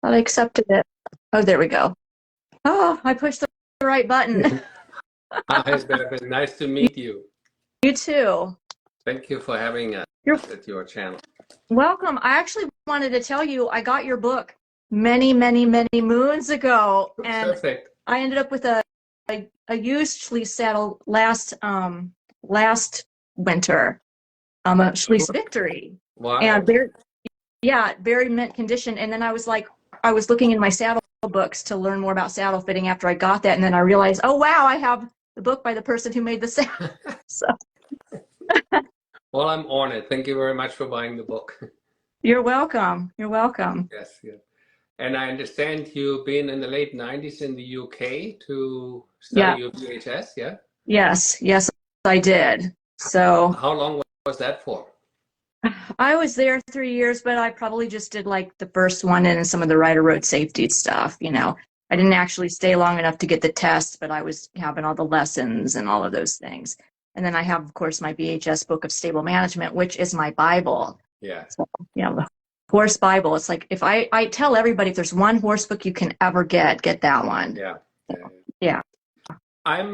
I accepted it. Oh, there we go. Oh, I pushed the right button. Hi, Stefan. Nice to meet you. You too. Thank you for having us You're at your channel. welcome. I actually wanted to tell you I got your book many, many, many moons ago, and Perfect. I ended up with a used Schleese saddle last winter, a Schleese Victory, Wow. and very mint condition. And then I was looking in my saddle books to learn more about saddle fitting after I got that, and then I realized, oh wow, I have the book by the person who made the saddle. So Well, I'm honored. Thank you very much for buying the book. you're welcome. You're welcome. Yes, yeah. And I understand you've been in the late 90s in the UK to study your BHS, yeah? Yes, I did. So How long was that for? I was there 3 years, but I probably just did like the first one and some of the rider road safety stuff, you know. I didn't actually stay long enough to get the test, but I was having all the lessons and all of those things. And then I have, of course, my BHS book of stable management, which is my Bible. Yeah. So, you know, the horse Bible. It's like if I tell everybody if there's one horse book you can ever get that one. Yeah. Yeah. I'm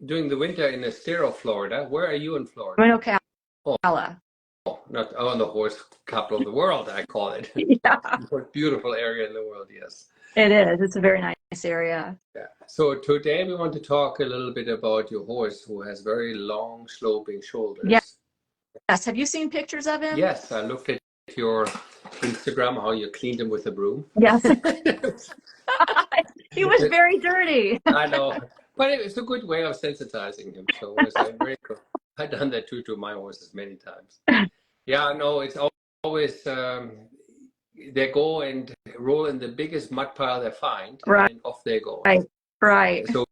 doing the winter in Estero, Florida. Where are you in Florida? I'm in Ocala. Oh, not on the horse capital of the world, I call it. Yeah. Most beautiful area in the world, yes. It is. It's a very nice area. Yeah. So today we want to talk a little bit about your horse who has very long sloping shoulders. Yes. Have you seen pictures of him? Yes, I looked at your Instagram, how you cleaned him with a broom. Yes. He was very dirty. I know, but it's a good way of sensitizing him. So it's very cool. I've done that too to my horses many times. Yeah, no, it's always they go and roll in the biggest mud pile they find, Right. and off they go. Right. So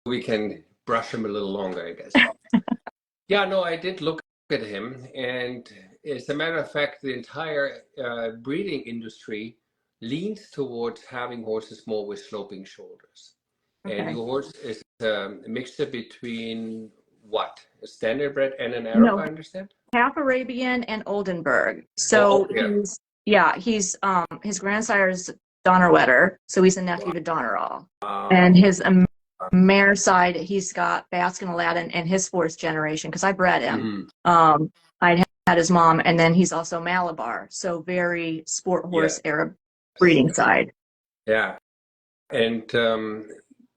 we can brush him a little longer, I guess. Yeah, no, I did look at him, and as a matter of fact, the entire breeding industry leans towards having horses more with sloping shoulders. Okay. And your horse is a mixture between what? A standard bred and an Arab, I understand? Half Arabian and Oldenburg. So he's his grandsire is Donnerwetter, so he's a nephew to Donnerall. And his mare side, he's got Basque and Aladdin and his fourth generation, because I bred him. I had his mom, and then he's also Malabar, so very sport horse Arab breeding side. Yeah, and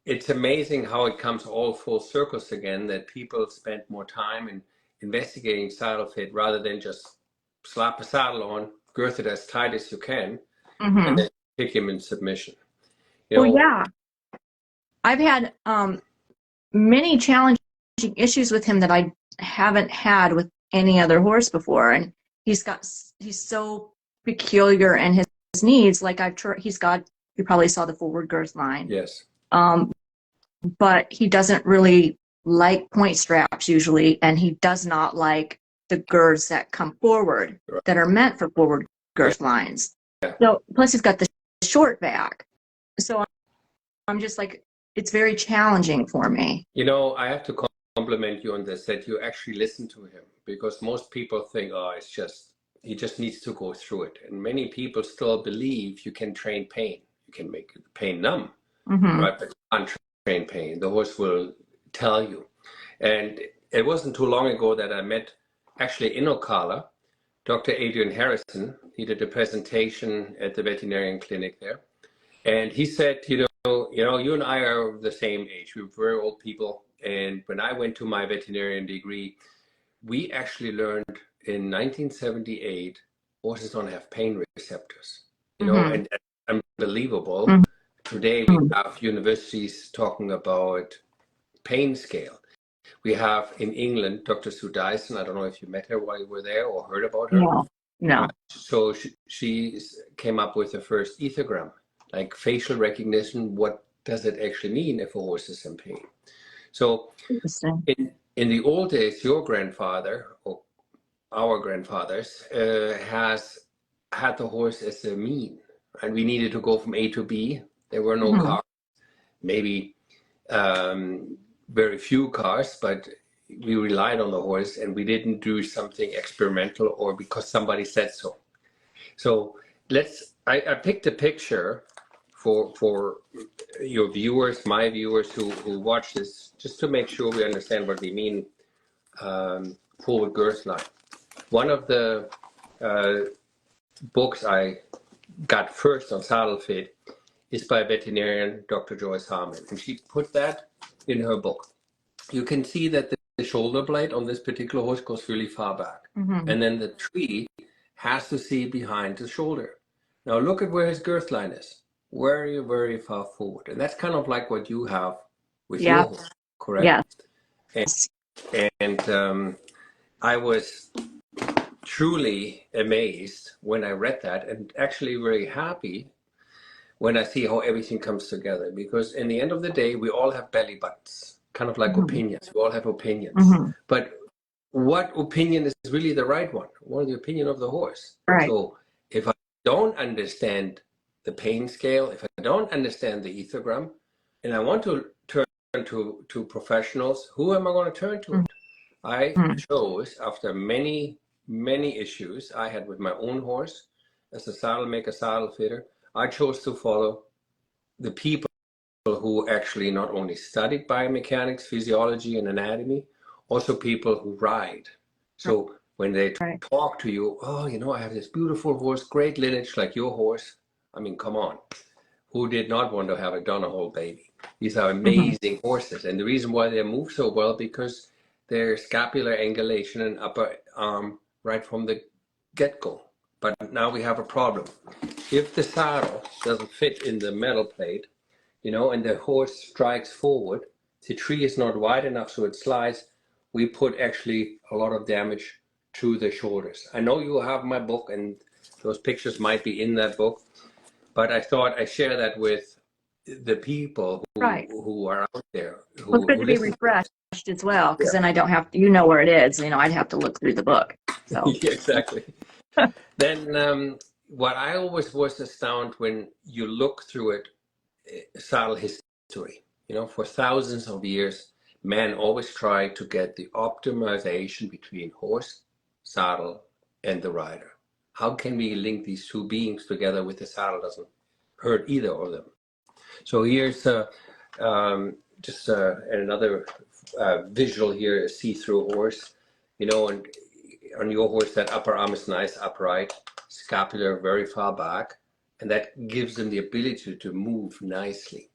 it's amazing how it comes all full circles again, that people spend more time in investigating saddle fit rather than just slap a saddle on, girth it as tight as you can, and then pick him in submission. You know, I've had many challenging issues with him that I haven't had with any other horse before, and he's so peculiar in his needs. Like you probably saw the forward girth line. Yes. But he doesn't really like point straps usually, and he does not like the girths that come forward that are meant for forward girth lines. So plus he's got the short back. So I'm just like, it's very challenging for me. You know, I have to compliment you on this, that you actually listen to him, because most people think, oh, he just needs to go through it. And many people still believe you can train pain. You can make pain numb, right? But you can't train pain. The horse will tell you. And it wasn't too long ago that I met, actually in Ocala, Dr. Adrian Harrison. He did a presentation at the veterinarian clinic there. And he said, you know, you and I are the same age. We're very old people. And when I went to my veterinarian degree, we actually learned in 1978, horses don't have pain receptors, you know, and that's unbelievable. Today we have universities talking about pain scale. We have in England, Dr. Sue Dyson. I don't know if you met her while you were there or heard about her. No. So she came up with the first ethogram, like facial recognition. What does it actually mean if a horse is in pain? So in the old days, your grandfather or our grandfathers has had the horse as a mean, and we needed to go from A to B. There were no cars, maybe very few cars, but we relied on the horse, and we didn't do something experimental or because somebody said so. So I picked a picture for your viewers, my viewers who watch this, just to make sure we understand what we mean, forward girth line. One of the books I got first on saddle fit is by veterinarian Dr. Joyce Harmon, and she put that in her book. You can see that the shoulder blade on this particular horse goes really far back, and then the tree has to see behind the shoulder. Now look at where his girth line is, very, very far forward, and that's kind of like what you have with your horse, correct? Yeah. And I was truly amazed when I read that, and actually very happy when I see how everything comes together, because in the end of the day, we all have belly buttons, kind of like opinions. We all have opinions, but what opinion is really the right one? What is the opinion of the horse? Right. So if I don't understand the pain scale, if I don't understand the ethogram, and I want to turn to professionals, who am I going to turn to? I chose, after many issues I had with my own horse as a saddle maker, saddle fitter, I chose to follow the people who actually not only studied biomechanics, physiology, and anatomy, also people who ride. So when they talk to you, oh, you know, I have this beautiful horse, great lineage like your horse. I mean, come on. Who did not want to have a Donegal baby? These are amazing horses. And the reason why they move so well, because their scapular angulation and upper arm right from the get-go. But now we have a problem. If the saddle doesn't fit in the metal plate, you know, and the horse strikes forward, the tree is not wide enough so it slides, we put actually a lot of damage to the shoulders. I know you have my book, and those pictures might be in that book, but I thought I'd share that with the people who are out there. Well, it's good to be refreshed as well, because then I don't have to, you know where it is, you know, I'd have to look through the book. So. Yeah, exactly. Then what I always was astounded when you look through it, saddle history, you know, for thousands of years, man always tried to get the optimization between horse, saddle, and the rider. How can we link these two beings together with the saddle doesn't hurt either of them? So here's just another visual here, a see-through horse, you know, and on your horse, that upper arm is nice, upright, scapular very far back, and that gives them the ability to move nicely.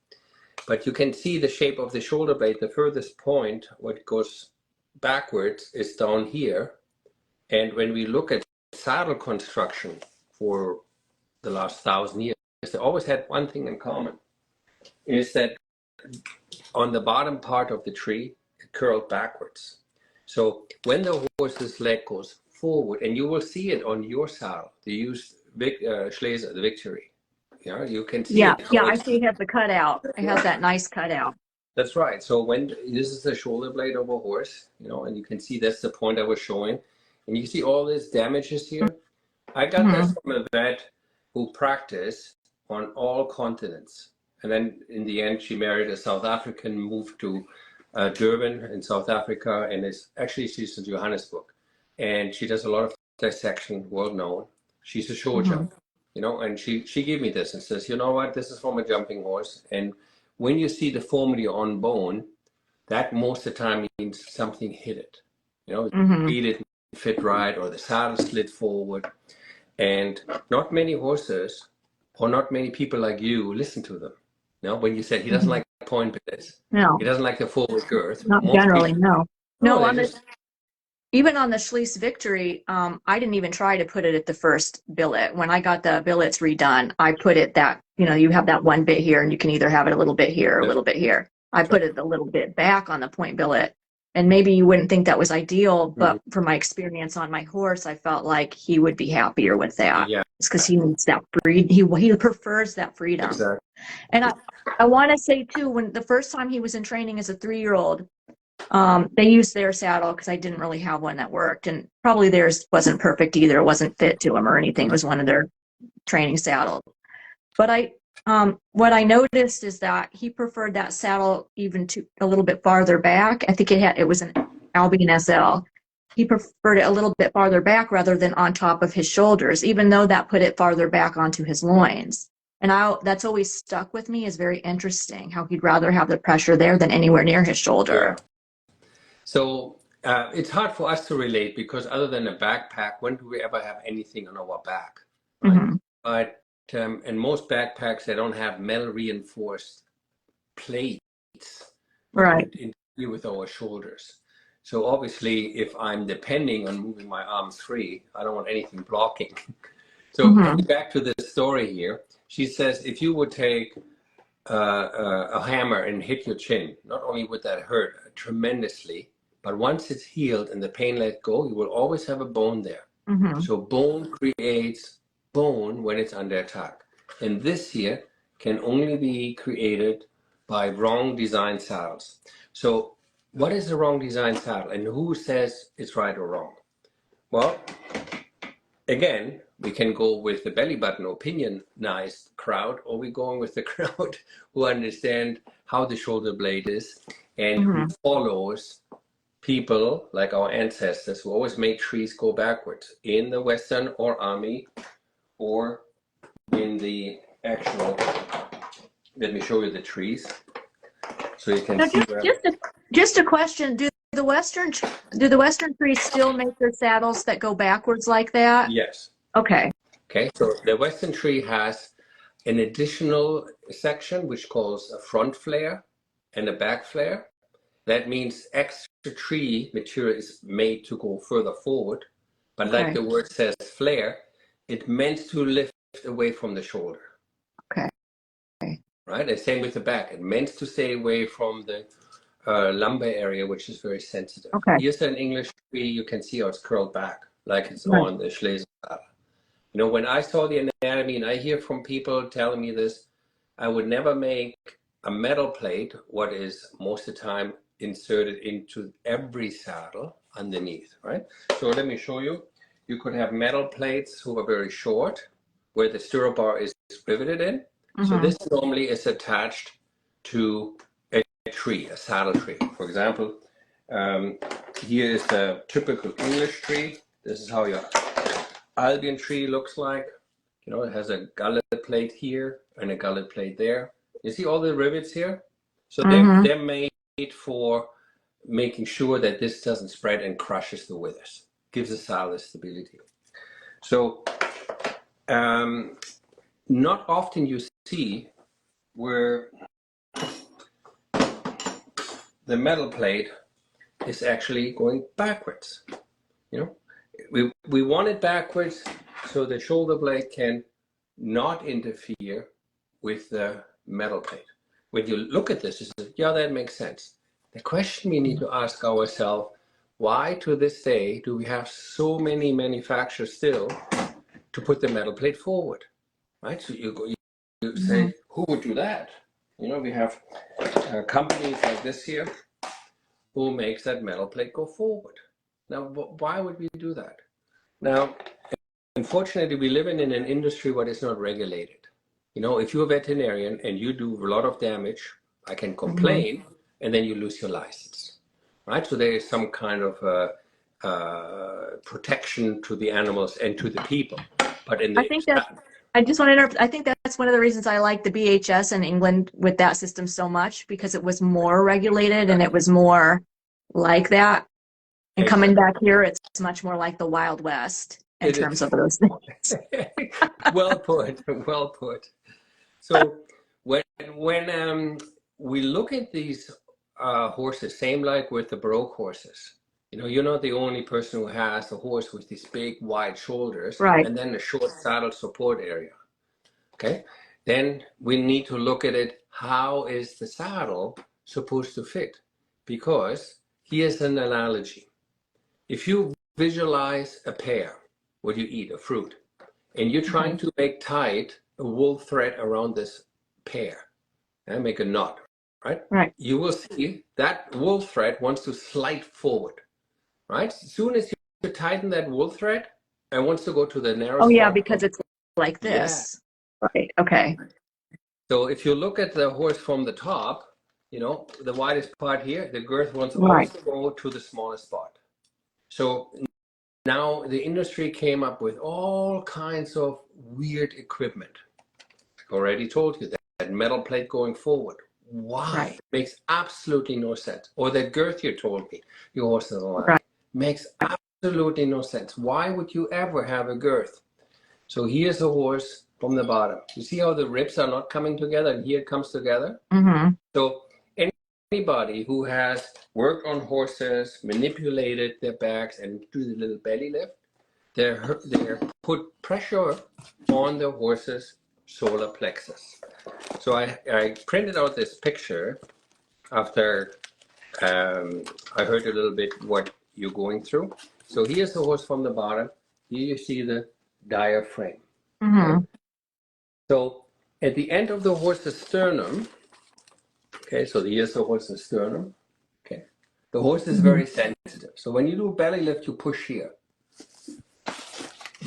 But you can see the shape of the shoulder blade. The furthest point, what goes backwards, is down here. And when we look at saddle construction for the last 1,000 years, they always had one thing in common, is that on the bottom part of the tree, it curled backwards. So when the horse's leg goes forward, and you will see it on your saddle, they use Schleese, the Victory. You know, you can see it. Yeah, I see it has the cutout. It has that nice cutout. That's right. So when this is the shoulder blade of a horse, you know, and you can see that's the point I was showing. And you see all this damages here. I got this from a vet who practiced on all continents. And then in the end, she married a South African, moved to Durban in South Africa, and she's in Johannesburg. And she does a lot of dissection, world known. She's a show jump, you know, and she gave me this and says, you know what, this is from a jumping horse. And when you see deformity on bone, that most of the time means something hit it. You know, beat it, fit right, or the saddle slid forward. And not many horses, or not many people like you, listen to them. You know, when you said he doesn't like point billets, he doesn't like the forward girth. Not most generally, people, no. Even on the Schleese Victory, I didn't even try to put it at the first billet. When I got the billets redone, I put it that, you know, you have that one bit here, and you can either have it a little bit here or a little bit here. I put it a little bit back on the point billet. And maybe you wouldn't think that was ideal, but from my experience on my horse, I felt like he would be happier with that. Yeah. It's because he needs that freedom. He prefers that freedom. Exactly. And I want to say too, when the first time he was in training as a 3-year-old, they used their saddle because I didn't really have one that worked, and probably theirs wasn't perfect either. It wasn't fit to him or anything. It was one of their training saddles. But what I noticed is that he preferred that saddle even to a little bit farther back. I think it was an Albion SL, he preferred it a little bit farther back rather than on top of his shoulders, even though that put it farther back onto his loins. And that's always stuck with me, is very interesting how he'd rather have the pressure there than anywhere near his shoulder. Yeah. So it's hard for us to relate because other than a backpack, when do we ever have anything on our back? Right? Mm-hmm. But in most backpacks, they don't have metal reinforced plates, right, with our shoulders. So obviously, if I'm depending on moving my arms free, I don't want anything blocking. So coming back to this story here, she says, if you would take a hammer and hit your chin, not only would that hurt tremendously, but once it's healed and the pain let go, you will always have a bone there. So bone creates bone when it's under attack. And this here can only be created by wrong design saddles. So what is the wrong design saddle and who says it's right or wrong? Well, again, we can go with the belly button opinionized crowd, or we're going with the crowd who understand how the shoulder blade is and who follows people like our ancestors who always made trees go backwards in the Western or Army or in the actual, let me show you the trees so you can now, see just a question, do the Western trees still make their saddles that go backwards like that? Yes. Okay. Okay, so the Western tree has an additional section which calls a front flare and a back flare. That means extra tree material is made to go further forward, but like the word says flare, it meant to lift away from the shoulder. Okay. Right, and same with the back. It meant to stay away from the lumbar area, which is very sensitive. Okay. Here's an English tree. You can see how it's curled back, like it's on the Schleese saddle. You know, when I saw the anatomy and I hear from people telling me this, I would never make a metal plate, what is most of the time inserted into every saddle underneath, right? So let me show you. You could have metal plates who are very short, where the stirrup bar is riveted in. So this normally is attached to a tree, a saddle tree. For example, here is the typical English tree. This is how your Albion tree looks like. You know, it has a gullet plate here and a gullet plate there. You see all the rivets here? So they're made for making sure that this doesn't spread and crushes the withers. Gives the saddle stability. So not often you see where the metal plate is actually going backwards. You know, we want it backwards so the shoulder blade can not interfere with the metal plate. When you look at this, you say, yeah, that makes sense. The question we need to ask ourselves, why to this day do we have so many manufacturers still to put the metal plate forward, right? So you say, who would do that? You know, we have companies like this here who makes that metal plate go forward. Now, why would we do that? Now, unfortunately, we live in an industry what is not regulated. You know, if you're a veterinarian and you do a lot of damage, I can complain, and then you lose your license, right? So there is some kind of protection to the animals and to the people. But in the I just want to interrupt. I think that's one of the reasons I like the BHS in England with that system so much, because it was more regulated and it was more like that. And coming back here, it's much more like the Wild West in terms of those things. Well put, well put. So when we look at these horses, same like with the broke horses, you know, you're not the only person who has a horse with these big wide shoulders and then a short saddle support area. Okay, then we need to look at it. How is the saddle supposed to fit? Because here's an analogy. If you visualize a pear, what you eat, a fruit, and you're trying to make tight a wool thread around this pear and make a knot, right? You will see that wool thread wants to slide forward, right? As soon as you tighten that wool thread, it wants to go to the narrow spot. Oh, yeah, because it's like this. Yeah. Right, okay. So if you look at the horse from the top, you know, the widest part here, the girth wants always to go to the smallest spot. So now the industry came up with all kinds of weird equipment. I already told you that metal plate going forward. Why? Right. Makes absolutely no sense. Or that girth you told me, your horse doesn't like. Right. Makes absolutely no sense. Why would you ever have a girth? So here's a horse from the bottom. You see how the ribs are not coming together, and here it comes together? Mm-hmm. So anybody who has worked on horses, manipulated their backs, and do the little belly lift, they're put pressure on the horse's solar plexus. So I printed out this picture after I heard a little bit what you're going through. So here's the horse from the bottom. Here you see the diaphragm. Mm-hmm. Okay? So at the end of the horse's sternum, okay, so here's the horse's sternum. Okay, the horse is very sensitive. So when you do belly lift, you push here.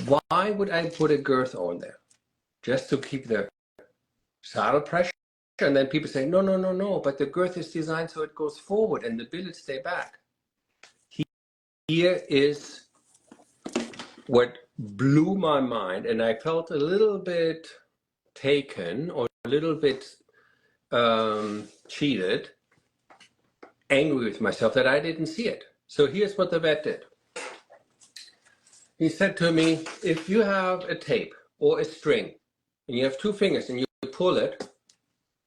Why would I put a girth on there? Just to keep the saddle pressure? And then people say, no, no, no, no, but the girth is designed so it goes forward and the billets stay back. Here is what blew my mind, and I felt a little bit taken or a little bit cheated, angry with myself that I didn't see it. So here's what the vet did. He said to me, if you have a tape or a string and you have two fingers and you pull it,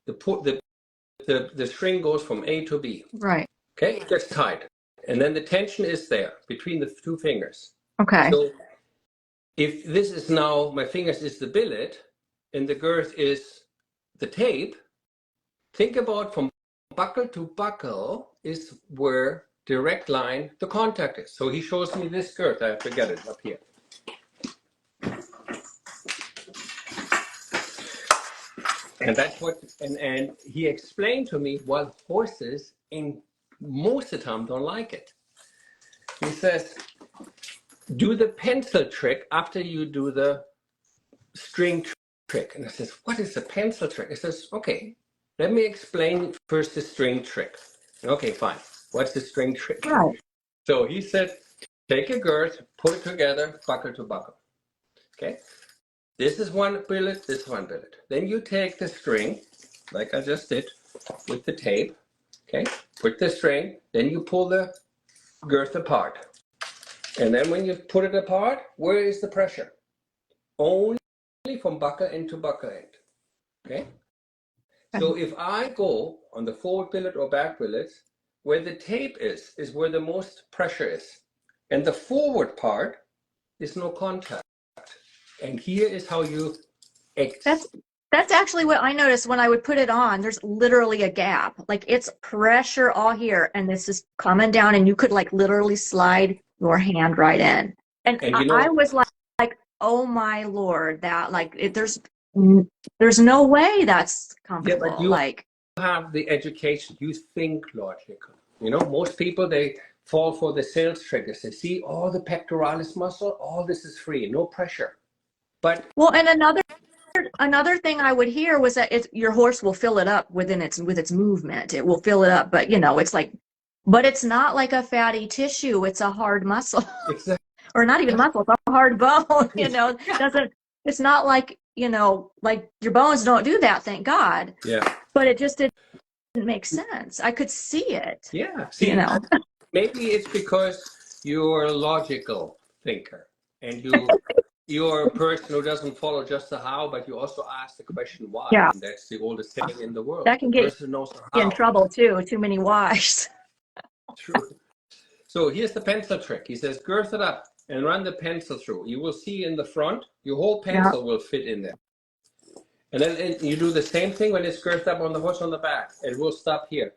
the string goes from A to B. Right. Okay, it gets tight. And then the tension is there between the two fingers. Okay. So if this is now, my fingers is the billet and the girth is the tape, think about from buckle to buckle is where direct line the contact is. So he shows me this girth. I have to get it up here. And that's what, and he explained to me why horses in most of the time don't like it. He says, do the pencil trick after you do the string trick. And I says, what is the pencil trick? He says, okay, let me explain first the string trick. Okay, fine. What's the string trick? Right. So he said, take a girth, put it together, buckle to buckle. Okay. This is one billet, this one billet. Then you take the string, like I just did with the tape. Okay. Put the string, then you pull the girth apart. And then when you put it apart, where is the pressure? Only from buckle end to buckle end. Okay. So if I go on the forward billet or back billet, where the tape is where the most pressure is. And the forward part is no contact. And here is how you That's actually what I noticed when I would put it on. There's literally a gap. Like it's pressure all here and this is coming down and you could like literally slide your hand right in. And you know, I was like, oh my Lord, that like there's no way that's comfortable. Yeah, but you like have the education, you think logical. You know, most people, they fall for the sales triggers. They see all the pectoralis muscle, all this is free, no pressure. But well, and another thing I would hear was that your horse will fill it up with its movement. It will fill it up, but you know, it's like, but it's not like a fatty tissue. It's a hard muscle, exactly. Or not even muscle. It's a hard bone. You know, it's not like, you know, like your bones don't do that. Thank God. Yeah. But it just didn't make sense. I could see it. Yeah. See, you know, maybe it's because you're a logical thinker and you're a person who doesn't follow just the how, but you also ask the question why. Yeah. And that's the oldest thing in the world. That can get you in trouble too. Too many whys. True. So here's the pencil trick. He says, girth it up and run the pencil through. You will see in the front, your whole pencil will fit in there. And then you do the same thing when it's girthed up on the horse on the back. It will stop here.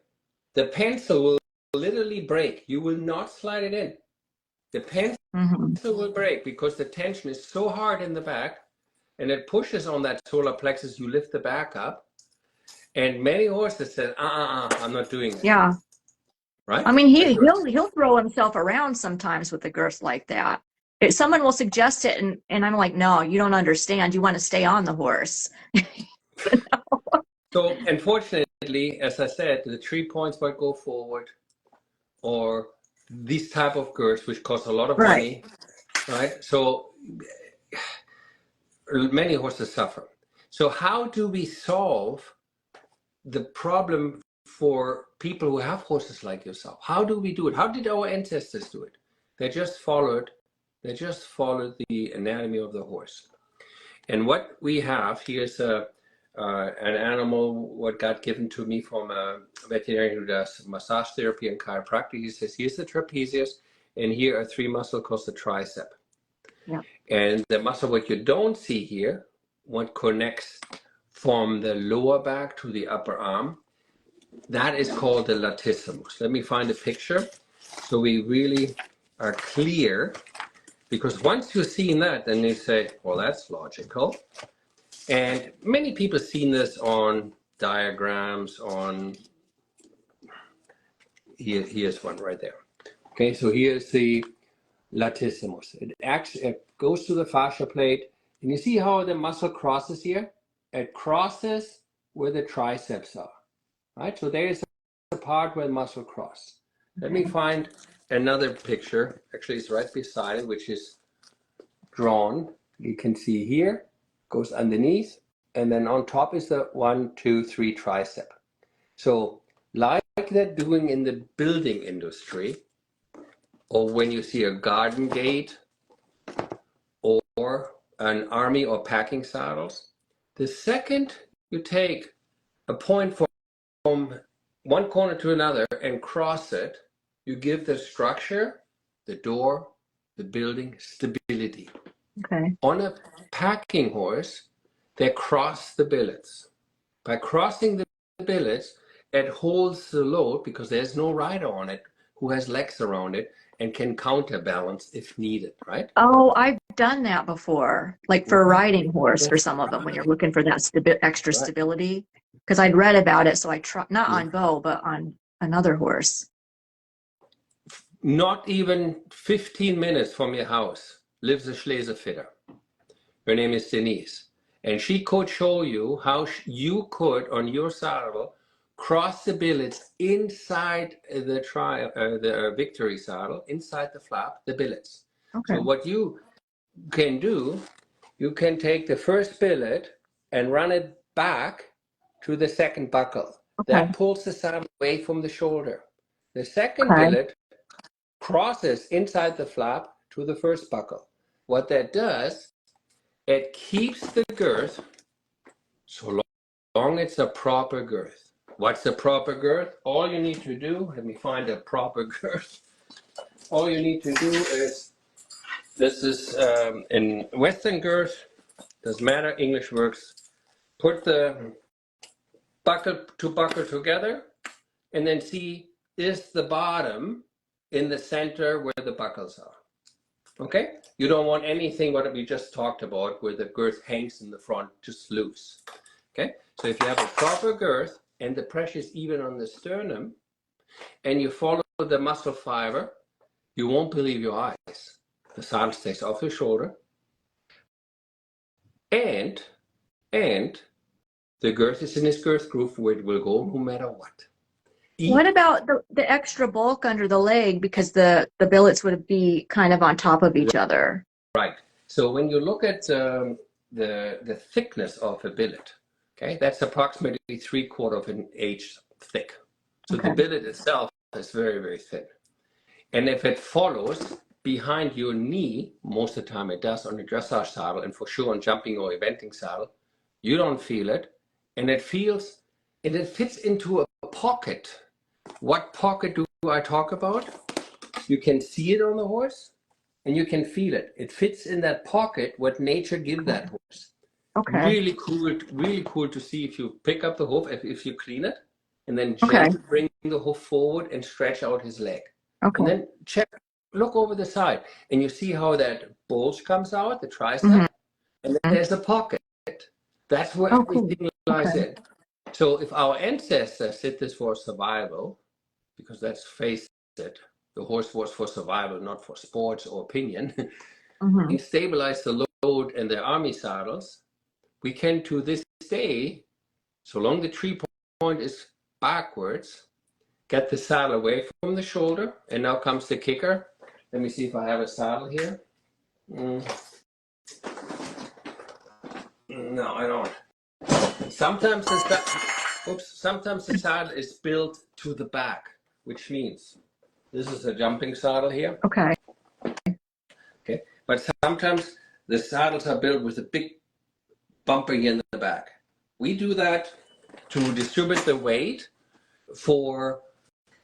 The pencil will literally break. You will not slide it in. The pencil will break because the tension is so hard in the back and it pushes on that solar plexus. You lift the back up. And many horses said, I'm not doing it. Yeah. Right? I mean, he'll throw himself around sometimes with a girth like that. Someone will suggest it, and I'm like, no, you don't understand. You want to stay on the horse. So, unfortunately, as I said, the 3 points might go forward, or these type of girths, which cost a lot of Right. money, right? So many horses suffer. So how do we solve the problem for people who have horses like yourself? How do we do it? How did our ancestors do it? They just followed the anatomy of the horse. And what we have here is an animal what got given to me from a veterinarian who does massage therapy and chiropractic. He says, here's the trapezius, and here are 3 muscles called the tricep. Yeah. And the muscle what you don't see here, what connects from the lower back to the upper arm, that is called the latissimus. Let me find a picture so we really are clear, because once you've seen that, then you say, well, that's logical. And many people have seen this on diagrams, on, here's one right there. Okay, so here's the latissimus. It goes to the fascia plate, and you see how the muscle crosses here? It crosses where the triceps are, right? So there is a part where the muscle cross. Let me find another picture. Actually, it's right beside it, which is drawn. You can see here, goes underneath, and then on top is the 1, 2, 3 tricep. So like they're doing in the building industry, or when you see a garden gate or an army or packing saddles, the second you take a point from one corner to another and cross it, you give the structure, the door, the building stability. Okay. On a packing horse, they cross the billets. By crossing the billets, it holds the load because there's no rider on it who has legs around it and can counterbalance if needed, right? Oh, I've done that before, like for a riding horse for some of them when you're looking for that extra stability. Because I'd read about it, so I tried, not on Beau, but on another horse. Not even 15 minutes from your house lives a Schleese fitter. Her name is Denise. And she could show you how you could, on your saddle, cross the billets inside the victory saddle, inside the flap, the billets. Okay. So what you can do, you can take the first billet and run it back to the second buckle. Okay. That pulls the saddle away from the shoulder. The second billet crosses inside the flap to the first buckle. What that does, it keeps the girth so long it's a proper girth. What's a proper girth? All you need to do, let me find a proper girth. All you need to do is, this is in Western girth, doesn't matter, English works. Put the buckle to buckle together and then see, is the bottom in the center where the buckles are? Okay? You don't want anything what we just talked about where the girth hangs in the front, just loose. Okay? So if you have a proper girth and the pressure is even on the sternum and you follow the muscle fiber, you won't believe your eyes. The saddle stays off your shoulder and the girth is in its girth groove where it will go no matter what. What about the extra bulk under the leg, because the billets would be kind of on top of each other? Right. So when you look at the thickness of a billet, okay, that's approximately 3/4 of an inch thick. So the billet itself is very, very thin. And if it follows behind your knee, most of the time it does on a dressage saddle, and for sure on jumping or eventing saddle, you don't feel it. And it feels, and it fits into a pocket. What pocket do I talk about? You can see it on the horse and you can feel it. It fits in that pocket what nature gives that horse. Okay. Really cool to see if you pick up the hoof, if you clean it, and then gently bring the hoof forward and stretch out his leg. Okay. And then look over the side and you see how that bulge comes out, the tricep, and then there's a pocket. That's where everything lies in. So if our ancestors did this for survival, because let's face it, the horse was for survival, not for sports or opinion, and stabilize the load in the army saddles, we can to this day, so long the tree point is backwards, get the saddle away from the shoulder. And now comes the kicker. Let me see if I have a saddle here. No, I don't. Sometimes the saddle is built to the back, which means this is a jumping saddle here. Okay. Okay, but sometimes the saddles are built with a big bumper here in the back. We do that to distribute the weight for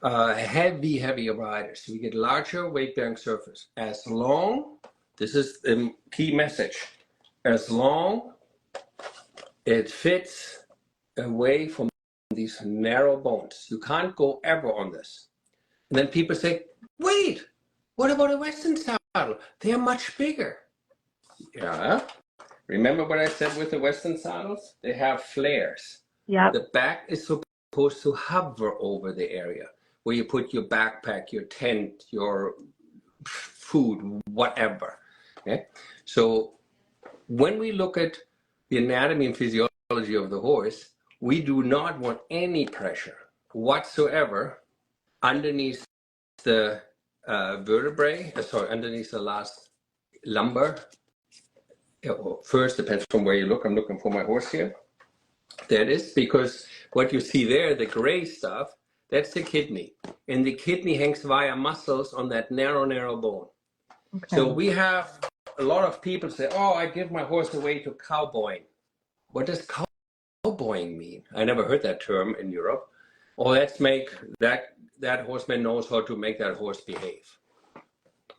heavy riders. We get larger weight-bearing surface. As long, this is the key message, as long it fits away from these narrow bones. You can't go ever on this. And then people say, wait, what about a Western saddle? They are much bigger. Yeah. Remember what I said with the Western saddles? They have flares. Yeah. The back is supposed to hover over the area where you put your backpack, your tent, your food, whatever. Okay? So when we look at the anatomy and physiology of the horse, we do not want any pressure whatsoever underneath the vertebrae, underneath the last lumbar. First, depends from where you look. I'm looking for my horse here. That is because what you see there, the gray stuff, that's the kidney. And the kidney hangs via muscles on that narrow bone. Okay. So we have a lot of people say, oh, I give my horse away to cowboying. What does cowboying mean? I never heard that term in Europe. Oh, let's make that horseman knows how to make that horse behave.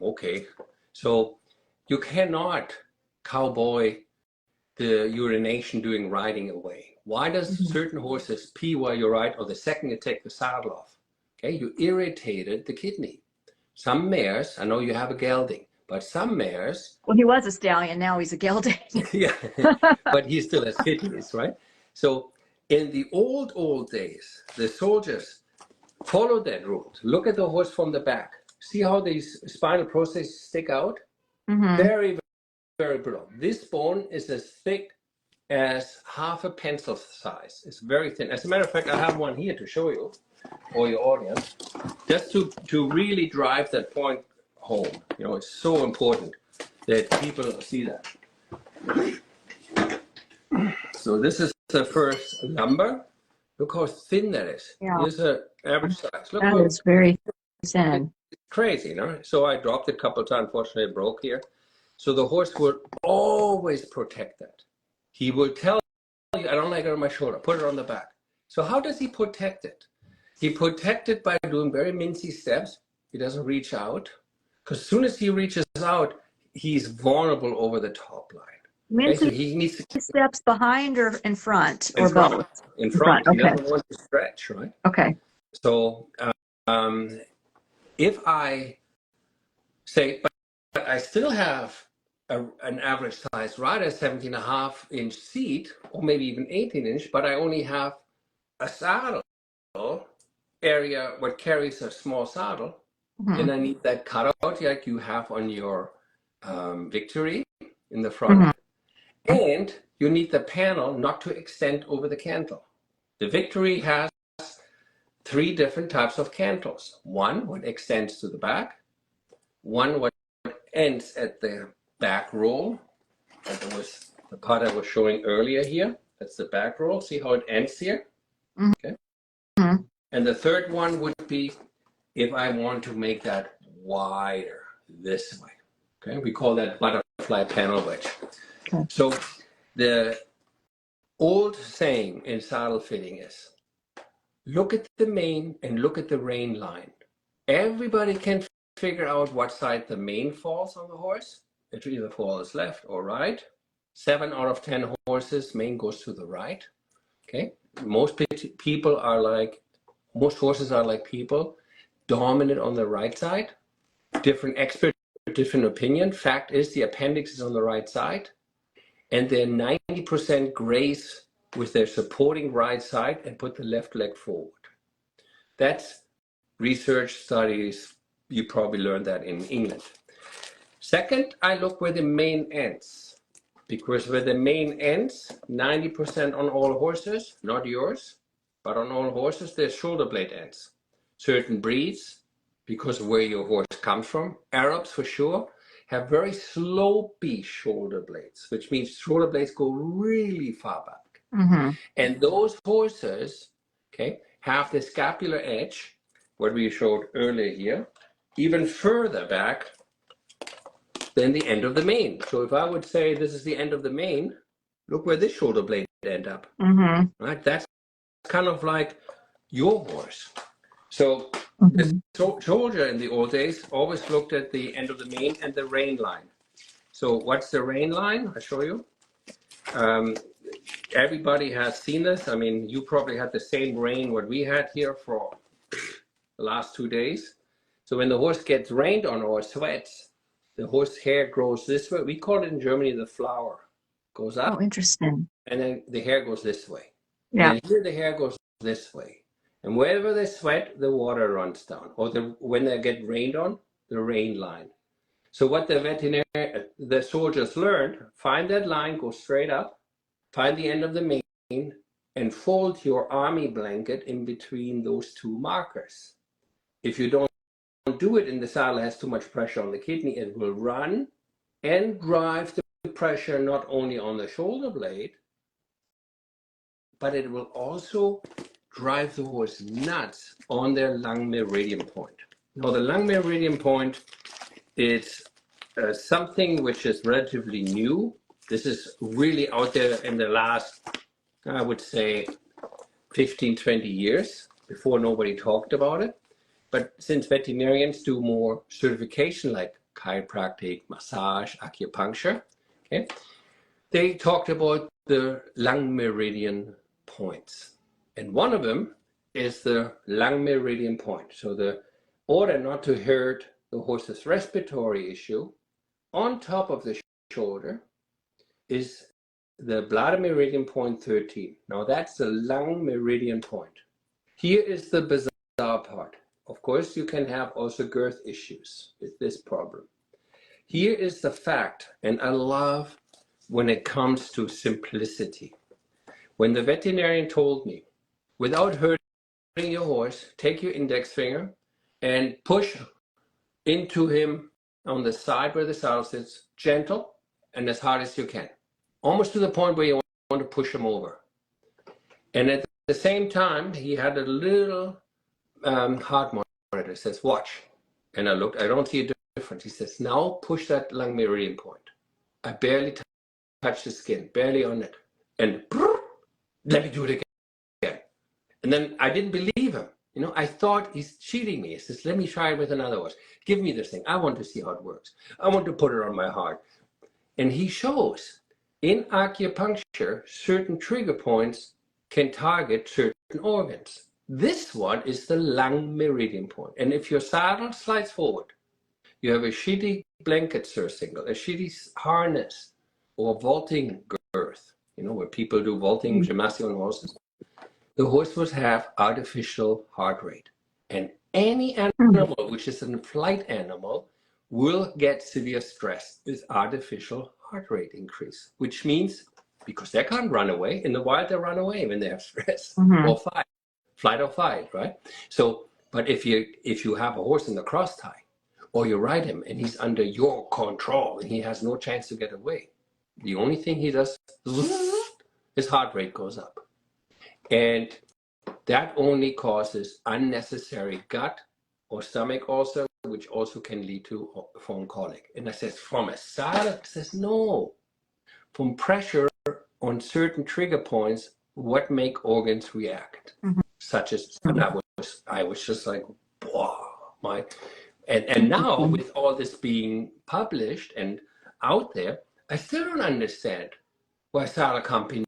Okay, so you cannot cowboy the urination during riding away. Why does certain horses pee while you ride, or the second you take the saddle off? Okay, you irritated the kidney. Some mares, I know you have a gelding, but some mares. Well, he was a stallion, now he's a gelding. Yeah, but he still has kidneys, right? So in the old days, the soldiers followed that route. Look at the horse from the back. See how these spinal processes stick out? Very, very broad. This bone is as thick as half a pencil size. It's very thin. As a matter of fact, I have one here to show you, or your audience, just to really drive that point home. You know, it's so important that people see that. So this is the first lumbar. Look how thin that is. Yeah. Here's an average size. Look, that is very thin. It's crazy, you know? So I dropped it a couple of times. Unfortunately, it broke here. So the horse will always protect that. He will tell you, I don't like it on my shoulder, put it on the back. So how does he protect it? He protects it by doing very mincy steps. He doesn't reach out. Because as soon as he reaches out, he's vulnerable over the top line. Mincy so he needs to steps behind or in front, or both? In front. Okay. He doesn't want to stretch, right? Okay. So if I say, but I still have an average size rider, 17.5-inch seat, or maybe even 18-inch, but I only have a saddle area what carries a small saddle, and I need that cutout like you have on your Victory in the front. And you need the panel not to extend over the cantle. The Victory has 3 different types of cantles. One what extends to the back, one what ends at the back roll. That was the part I was showing earlier here. That's the back roll. See how it ends here? Okay. And the third one would be if I want to make that wider this way. Okay, we call that butterfly panel wedge. Okay. So the old saying in saddle fitting is, look at the mane and look at the rein line. Everybody can figure out what side the mane falls on the horse. It either falls left or right. 7 out of 10 horses, mane goes to the right. Okay, most horses are like people, dominant on the right side. Different expert, different opinion. Fact is the appendix is on the right side. And they're 90% graze with their supporting right side and put the left leg forward. That's research studies. You probably learned that in England. Second, I look where the mane ends. Because where the mane ends, 90% on all horses, not yours, but on all horses, their shoulder blade ends. certain breeds, because of where your horse comes from, Arabs for sure, have very slopey shoulder blades, which means shoulder blades go really far back. Mm-hmm. And those horses, okay, have the scapular edge, what we showed earlier here, even further back than the end of the mane. So if I would say this is the end of the mane, look where this shoulder blade end up. Mm-hmm. Right? That's kind of like your horse. So Mm-hmm. the soldier in the old days always looked at the end of the mane and the rein line. So what's the rein line? I'll show you. Everybody has seen this. I mean, you probably had the same rein what we had here for the last 2 days. So when the horse gets rained on or sweats, the horse hair grows this way. We call it in Germany the flower. Goes up. Oh, interesting. And then the hair goes this way. Yeah. And here the hair goes this way. And wherever they sweat, the water runs down. Or when they get rained on, the rain line. So what the soldiers learned, find that line, go straight up, find the end of the mane, and fold your army blanket in between those two markers. If you don't do it and the saddle has too much pressure on the kidney, it will run and drive the pressure not only on the shoulder blade, but it will also drive the horse nuts on their lung meridian point. Now the lung meridian point is something which is relatively new. This is really out there in the last, I would say, 15, 20 years. Before nobody talked about it. But since veterinarians do more certification like chiropractic, massage, acupuncture, okay, they talked about the lung meridian points. And one of them is the lung meridian point. So the order not to hurt the horse's respiratory issue, on top of the shoulder is the bladder meridian point 13. Now that's the lung meridian point. Here is the bizarre part. Of course, you can have also girth issues with this problem. Here is the fact, and I love when it comes to simplicity. When the veterinarian told me, without hurting your horse, take your index finger and push into him on the side where the saddle sits, gentle and as hard as you can, almost to the point where you want to push him over. And at the same time, he had a little heart monitor, says, watch. And I looked, I don't see a difference. He says, now push that lung meridian point. I barely touch the skin, barely on it. And let me do it again. And then I didn't believe him. You know, I thought he's cheating me. He says, let me try it with another horse. Give me this thing. I want to see how it works. I want to put it on my heart. And he shows in acupuncture, certain trigger points can target certain organs. This one is the lung meridian point. And if your saddle slides forward, you have a shitty blanket surcingle, a shitty harness, or vaulting girth, you know, where people do vaulting gymnastics on horses, the horse would have artificial heart rate. And any animal which is a flight animal will get severe stress with artificial heart rate increase, which means because they can't run away. In the wild, they run away when they have stress or fight, flight or fight, right? So, but if you have a horse in the cross tie, or you ride him and he's under your control and he has no chance to get away, the only thing he does, his heart rate goes up. And that only causes unnecessary gut or stomach ulcer, which also can lead to phone colic. And I says, from a saddle, I says, no. From pressure on certain trigger points, what make organs react? Such as, and I was just like, wow, and now with all this being published and out there, I still don't understand why saddle company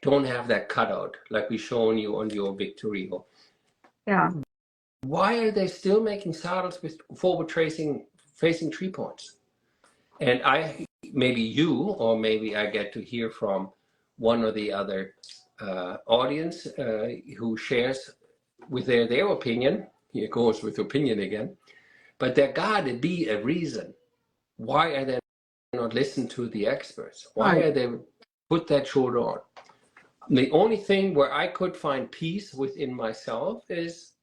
don't have that cutout like we shown you on your Victorino. Yeah. Why are they still making saddles with forward facing tree points? And maybe you, or maybe I get to hear from one or the other audience who shares with their opinion. Here goes with opinion again. But there gotta be a reason. Why are they not listening to the experts? Why are they put that shoulder on? The only thing where I could find peace within myself is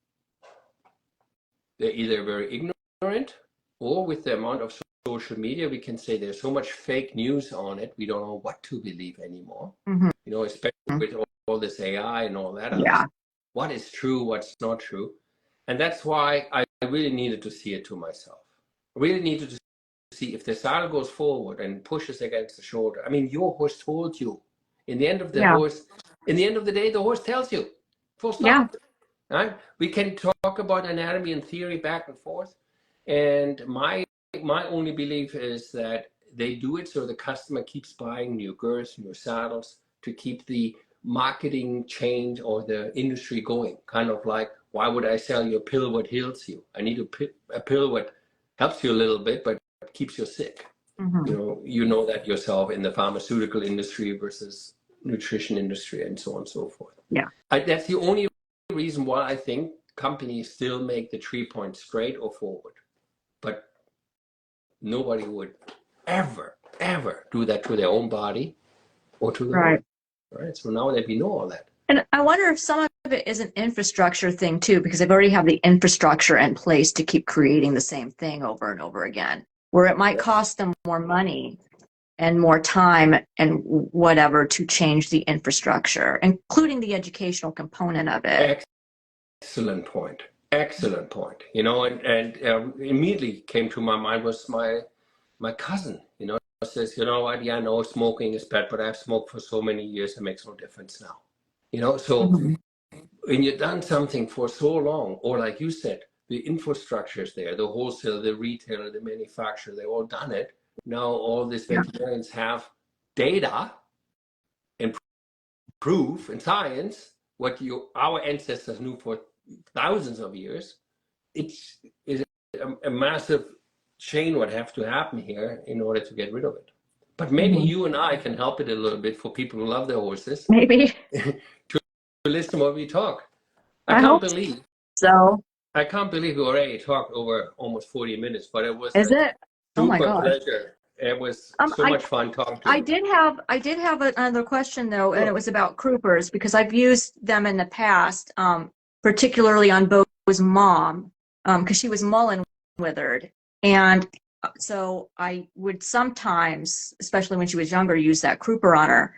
they're either very ignorant, or with the amount of social media, we can say there's so much fake news on it, we don't know what to believe anymore. Mm-hmm. You know, especially with all this AI and all that. Yeah. What is true, what's not true. And that's why I really needed to see it to myself. I really needed to see if the saddle goes forward and pushes against the shoulder. I mean, your horse told you. In the end of the day, the horse tells you. Full stop. Yeah. Right? We can talk about anatomy and theory back and forth. And my only belief is that they do it so the customer keeps buying new girths, new saddles, to keep the marketing chain or the industry going. Kind of like, why would I sell you a pill what heals you? I need a pill what helps you a little bit, but keeps you sick. Mm-hmm. You know that yourself in the pharmaceutical industry versus nutrition industry and so on and so forth. Yeah. That's the only reason why I think companies still make the 3-point straight or forward. But nobody would ever do that to their own body or to the horse. Right. So now that we know all that. And I wonder if some of it is an infrastructure thing too, because they've already have the infrastructure in place to keep creating the same thing over and over again, where it might cost them more money and more time and whatever to change the infrastructure, including the educational component of it. Excellent point. Excellent point. You know, and immediately came to my mind was my cousin, you know, says, you know what, yeah, no, smoking is bad, but I've smoked for so many years, it makes no difference now. You know, so when you've done something for so long, or like you said, the infrastructure is there, the wholesaler, the retailer, the manufacturer, they've all done it. Now all these veterinarians have data and proof and science, what our ancestors knew for thousands of years. It's a massive chain what have to happen here in order to get rid of it. But maybe you and I can help it a little bit for people who love their horses. Maybe. to listen what we talk. I can't hope believe so. I can't believe we already talked over almost 40 minutes, but it was Oh my gosh. pleasure. It was so much fun talking to you. I did have another question though, and it was about croupers, because I've used them in the past, particularly on Beau's mom, because she was mullen withered. And so I would sometimes, especially when she was younger, use that crouper on her.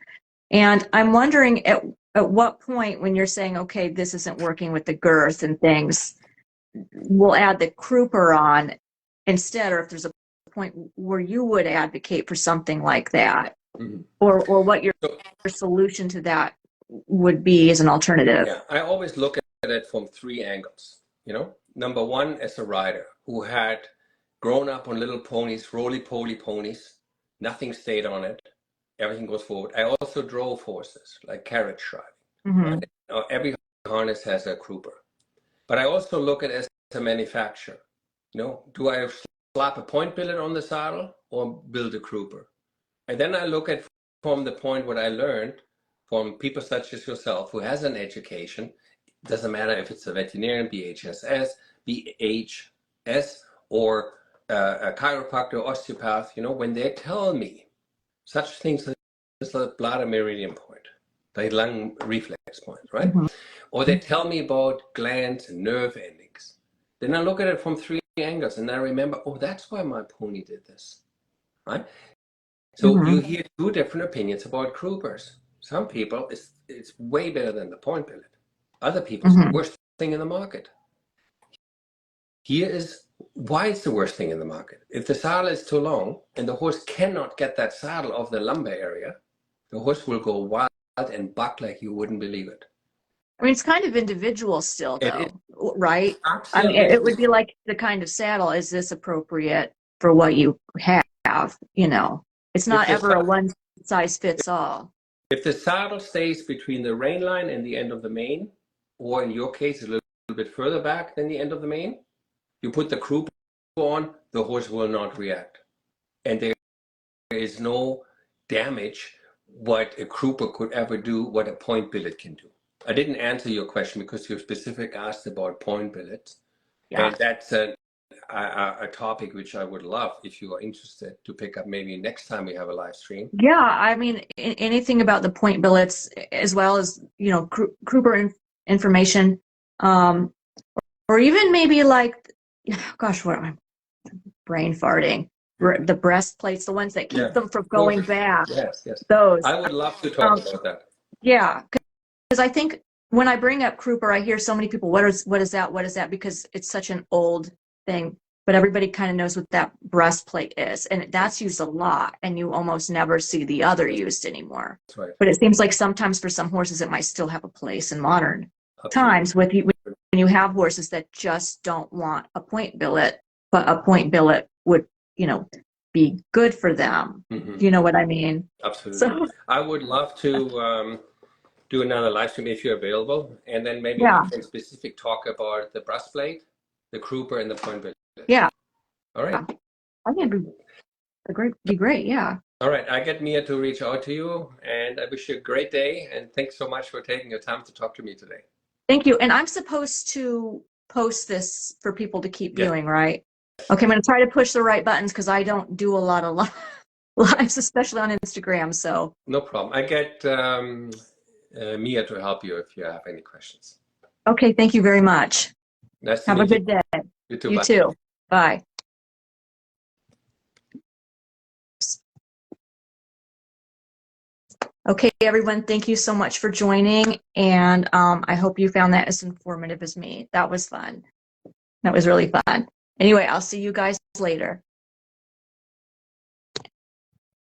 And I'm wondering at what point, when you're saying, okay, this isn't working with the girth and things, we'll add the crouper on instead, or if there's a point where you would advocate for something like that, or what your solution to that would be as an alternative. Yeah, I always look at it from 3 angles. You know, number one, as a rider who had grown up on little ponies, roly-poly ponies, nothing stayed on it, everything goes forward. I also drove horses, like carriage driving. Right? Every harness has a crouper. But I also look at it as a manufacturer. You know, do I slap a point billet on the saddle or build a crouper? And then I look at from the point what I learned from people such as yourself who has an education. It doesn't matter if it's a veterinarian, BHSS, BHS, or a chiropractor, osteopath, you know, when they tell me such things as the bladder meridian point, the lung reflex point, right? Or they tell me about glands and nerve endings. Then I look at it from 3 angles and I remember, oh, that's why my pony did this, right? So you hear 2 different opinions about croupers. Some people, it's way better than the point billet. Other people, it's the worst thing in the market. Here is why it's the worst thing in the market. If the saddle is too long and the horse cannot get that saddle off the lumbar area, the horse will go wild and buck like you wouldn't believe it. I mean, it's kind of individual still, though, right? Absolutely. I mean, it would be like the kind of saddle, is this appropriate for what you have? You know, it's not ever a one size fits all. If the saddle stays between the rein line and the end of the mane, or in your case, a little bit further back than the end of the mane, you put the crouper on, the horse will not react. And there is no damage what a crouper could ever do, what a point billet can do. I didn't answer your question because you specifically asked about point billets. Yeah. And that's a topic which I would love, if you are interested, to pick up maybe next time we have a live stream. Yeah, I mean, anything about the point billets, as well as, you know, crouper information, or even maybe like gosh, what am I brain farting? The breastplates, the ones that keep them from going back. Yes, yes. Those. I would love to talk about that. Yeah, because I think when I bring up Kruper, I hear so many people, what is that? What is that? Because it's such an old thing. But everybody kind of knows what that breastplate is, and that's used a lot, and you almost never see the other used anymore. That's right. But it seems like sometimes for some horses it might still have a place in modern times Absolutely. when you have horses that just don't want a point billet, but a point billet would, be good for them. Mm-hmm. You know what I mean? Absolutely. So, I would love to do another live stream if you're available, and then maybe yeah. we can specific talk about the breastplate, the Kruper, and the point billet. Yeah. All right. I think it'd be great. Yeah. All right. I get Mia to reach out to you, and I wish you a great day. And thanks so much for taking your time to talk to me today. Thank you. And I'm supposed to post this for people to keep viewing, right? Okay. I'm going to try to push the right buttons because I don't do a lot of lives, especially on Instagram. So no problem. I get Mia to help you if you have any questions. Okay. Thank you very much. Nice to Have meet a good you. day. You too. You Bye. too. Bye. Okay, everyone, thank you so much for joining, and I hope you found that as informative as me. That was fun. That was really fun. Anyway, I'll see you guys later.